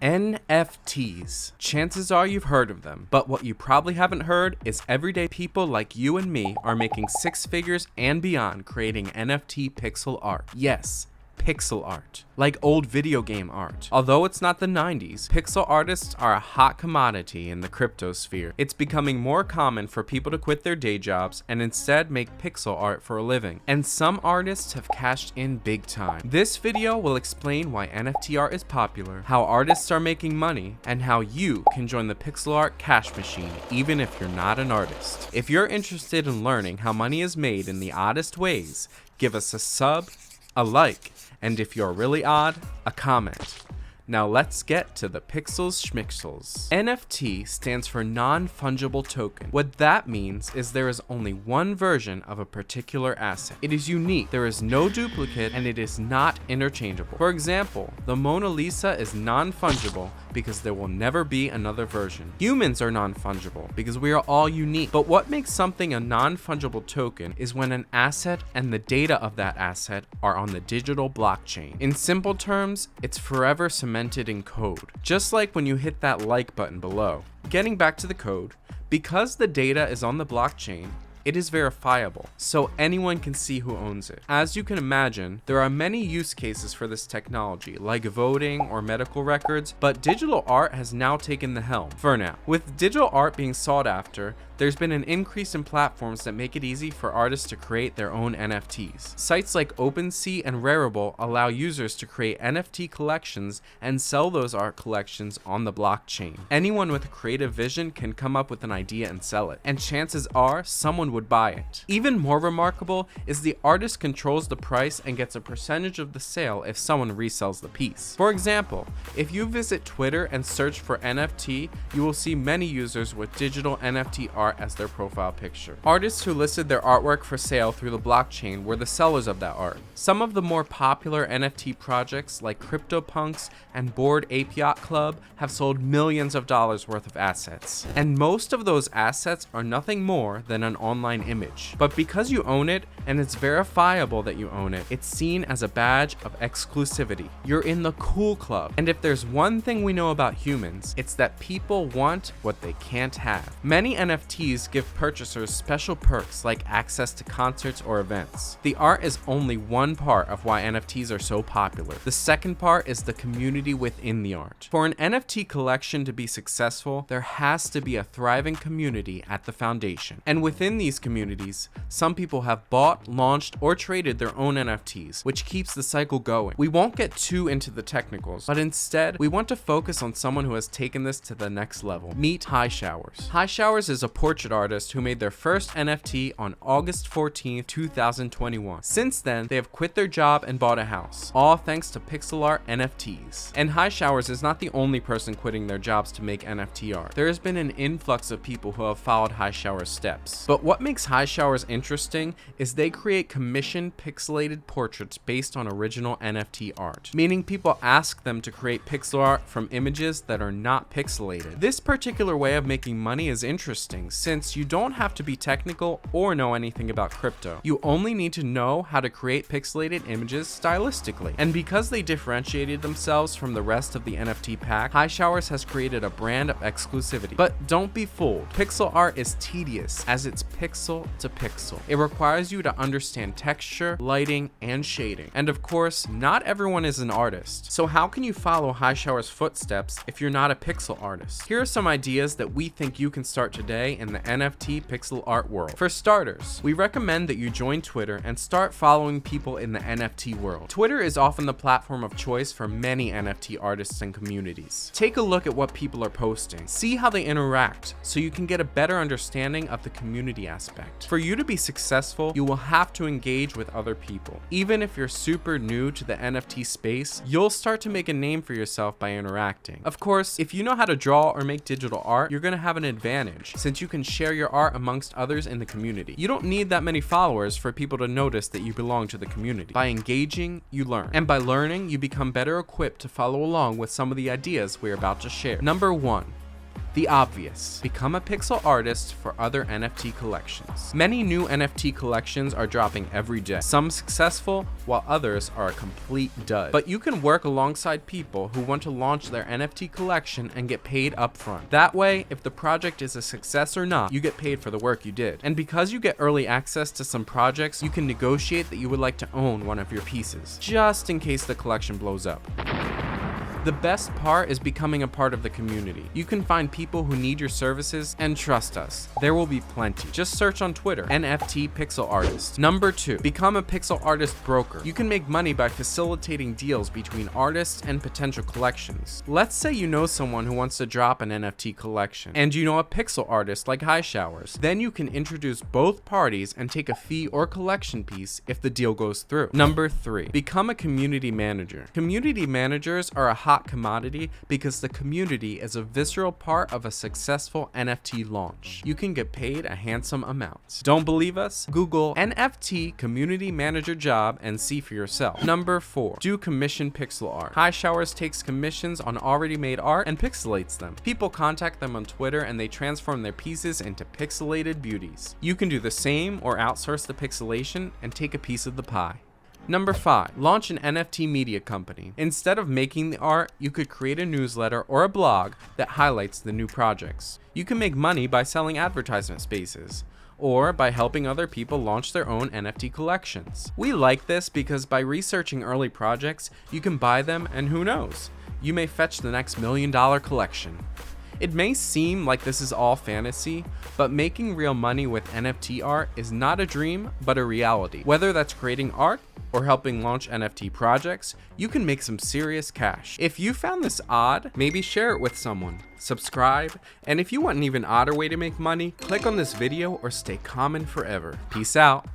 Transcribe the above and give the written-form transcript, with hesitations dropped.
NFTs. Chances are you've heard of them, but what you probably haven't heard is everyday people like you and me are making six figures and beyond creating NFT pixel art. Yes, pixel art, like old video game art. Although it's not the 90s, pixel artists are a hot commodity in the crypto sphere. It's becoming more common for people to quit their day jobs and instead make pixel art for a living. And some artists have cashed in big time. This video will explain why NFT art is popular, how artists are making money, and how you can join the pixel art cash machine even if you're not an artist. If you're interested in learning how money is made in the oddest ways, give us a sub, a like, and if you're really odd, a comment. Now let's get to the pixels schmixels. NFT stands for non-fungible token. What that means is there is only one version of a particular asset. It is unique, there is no duplicate, and it is not interchangeable. For example, the Mona Lisa is non-fungible because there will never be another version. Humans are non-fungible because we are all unique. But what makes something a non-fungible token is when an asset and the data of that asset are on the digital blockchain. In simple terms, it's forever cemented in code, just like when you hit that like button below. Getting back to the code, because the data is on the blockchain, it is verifiable, so anyone can see who owns it. As you can imagine, there are many use cases for this technology, like voting or medical records, but digital art has now taken the helm for now. With digital art being sought after, there's been an increase in platforms that make it easy for artists to create their own NFTs. Sites like OpenSea and Rarible allow users to create NFT collections and sell those art collections on the blockchain. Anyone with a creative vision can come up with an idea and sell it, and chances are someone would buy it. Even more remarkable is the artist controls the price and gets a percentage of the sale if someone resells the piece. For example, if you visit Twitter and search for NFT, you will see many users with digital NFT art as their profile picture. Artists who listed their artwork for sale through the blockchain were the sellers of that art. Some of the more popular NFT projects like CryptoPunks and Bored Ape Yacht Club have sold millions of dollars worth of assets. And most of those assets are nothing more than an online image. But because you own it and it's verifiable that you own it, it's seen as a badge of exclusivity. You're in the cool club. And if there's one thing we know about humans, it's that people want what they can't have. Many NFTs give purchasers special perks like access to concerts or events. The art is only one part of why NFTs are so popular. The second part is the community within the art. For an NFT collection to be successful, there has to be a thriving community at the foundation. And within these communities, some people have bought, launched, or traded their own NFTs, which keeps the cycle going. We won't get too into the technicals, but instead, we want to focus on someone who has taken this to the next level. Meet High Showers. High Showers is a portrait artist who made their first NFT on August 14, 2021. Since then, they have quit their job and bought a house, all thanks to pixel art NFTs. And High Showers is not the only person quitting their jobs to make NFT art. There has been an influx of people who have followed High Showers' steps. But what makes High Showers interesting is they create commissioned pixelated portraits based on original NFT art, meaning people ask them to create pixel art from images that are not pixelated. This particular way of making money is interesting, since you don't have to be technical or know anything about crypto. You only need to know how to create pixelated images stylistically. And because they differentiated themselves from the rest of the NFT pack, High Showers has created a brand of exclusivity. But don't be fooled. Pixel art is tedious as it's pixel to pixel. It requires you to understand texture, lighting, and shading. And of course, not everyone is an artist. So how can you follow High Showers' footsteps if you're not a pixel artist? Here are some ideas that we think you can start today in the NFT pixel art world. For starters, we recommend that you join Twitter and start following people in the NFT world. Twitter is often the platform of choice for many NFT artists and communities. Take a look at what people are posting. See how they interact so you can get a better understanding of the community aspect. For you to be successful, you will have to engage with other people. Even if you're super new to the NFT space, you'll start to make a name for yourself by interacting. Of course, if you know how to draw or make digital art, you're going to have an advantage since you can share your art amongst others in the community. You don't need that many followers for people to notice that you belong to the community. By engaging, you learn. And by learning, you become better equipped to follow along with some of the ideas we're about to share. Number 1. The obvious. Become a pixel artist for other NFT collections. Many new NFT collections are dropping every day. Some successful, while others are a complete dud. But you can work alongside people who want to launch their NFT collection and get paid upfront. That way, if the project is a success or not, you get paid for the work you did. And because you get early access to some projects, you can negotiate that you would like to own one of your pieces, just in case the collection blows up. The best part is becoming a part of the community. You can find people who need your services, and trust us, there will be plenty. Just search on Twitter, NFT Pixel Artist. Number 2, become a pixel artist broker. You can make money by facilitating deals between artists and potential collections. Let's say you know someone who wants to drop an NFT collection, and you know a pixel artist like High Showers. Then you can introduce both parties and take a fee or collection piece if the deal goes through. Number 3, become a community manager. Community managers are a hot commodity because the community is a visceral part of a successful NFT launch. You can get paid a handsome amount. Don't believe us? Google NFT community manager job and see for yourself. Number 4, do commission pixel art. High Showers takes commissions on already made art and pixelates them. People contact them on Twitter and they transform their pieces into pixelated beauties. You can do the same or outsource the pixelation and take a piece of the pie. Number 5, launch an NFT media company. Instead of making the art, you could create a newsletter or a blog that highlights the new projects. You can make money by selling advertisement spaces, or by helping other people launch their own NFT collections. We like this because by researching early projects, you can buy them and who knows, you may fetch the next $1 million collection. It may seem like this is all fantasy, but making real money with NFT art is not a dream, but a reality. Whether that's creating art or helping launch NFT projects, you can make some serious cash. If you found this odd, maybe share it with someone, subscribe, and if you want an even odder way to make money, click on this video or stay common forever. Peace out.